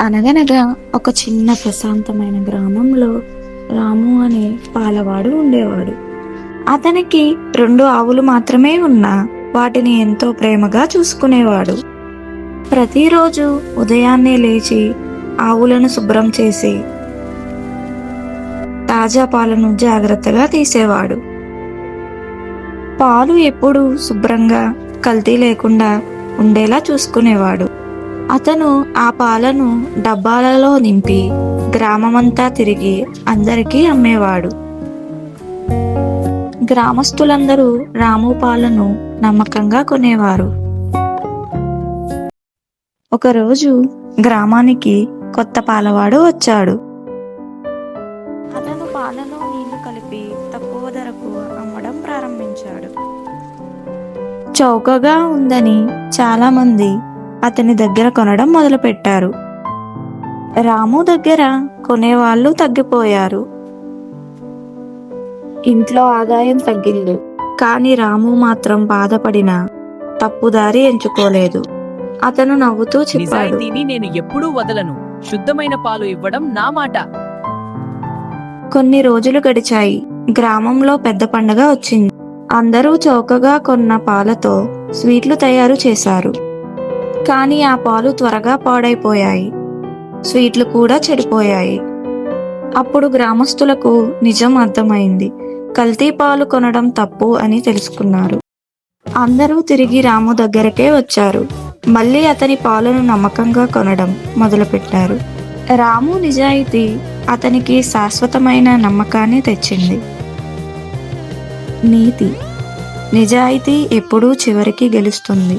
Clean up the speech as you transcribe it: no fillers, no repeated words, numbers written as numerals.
అనగనగా ఒక చిన్న ప్రశాంతమైన గ్రామంలో రాము అనే పాలవాడు ఉండేవాడు. అతనికి 2 ఆవులు మాత్రమే ఉన్నా వాటిని ఎంతో ప్రేమగా చూసుకునేవాడు. ప్రతిరోజు ఉదయాన్నే లేచి ఆవులను శుభ్రం చేసి తాజా పాలను జాగ్రత్తగా తీసేవాడు. పాలు ఎప్పుడూ శుభ్రంగా కల్తీ లేకుండా ఉండేలా చూసుకునేవాడు. అతను ఆ పాలను డబ్బాలలో నింపి గ్రామమంతా తిరిగి అందరికీ అమ్మేవాడు. గ్రామస్తులందరూ రాము పాలను నమ్మకంగా కొనేవారు. ఒకరోజు గ్రామానికి కొత్త పాలవాడు వచ్చాడు. అతను పాలలో నీళ్లు కలిపి తక్కువ ధరకు అమ్మడం ప్రారంభించాడు. చౌకగా ఉందని చాలా మంది అతని దగ్గర కొనడం మొదలుపెట్టారు. రాము దగ్గర కొనేవాళ్ళు తగ్గిపోయారు. ఇంట్లో ఆదాయం తగ్గింది. కానీ రాము మాత్రం బాధపడిన తప్పుదారి ఎంచుకోలేదు. అతను నవ్వుతూ చెప్పాడు, నిజాయితీని నేను ఎప్పుడూ వదలను. శుద్ధమైన పాలు ఇవ్వడం నా మాట. కొన్ని రోజులు గడిచాయి. గ్రామంలో పెద్ద పండగ వచ్చింది. అందరూ చౌకగా కొన్న పాలతో స్వీట్లు తయారు చేశారు. కానీ ఆ పాలు త్వరగా పాడైపోయాయి. స్వీట్లు కూడా చెడిపోయాయి. అప్పుడు గ్రామస్తులకు నిజం అర్థమైంది. కల్తీ పాలు కొనడం తప్పు అని తెలుసుకున్నారు. అందరూ తిరిగి రాము దగ్గరకే వచ్చారు. మళ్ళీ అతని పాలను నమ్మకంగా కొనడం మొదలుపెట్టారు. రాము నిజాయితీ అతనికి శాశ్వతమైన నమ్మకాన్ని తెచ్చింది. నీతి: నిజాయితీ ఎప్పుడూ చివరికి గెలుస్తుంది.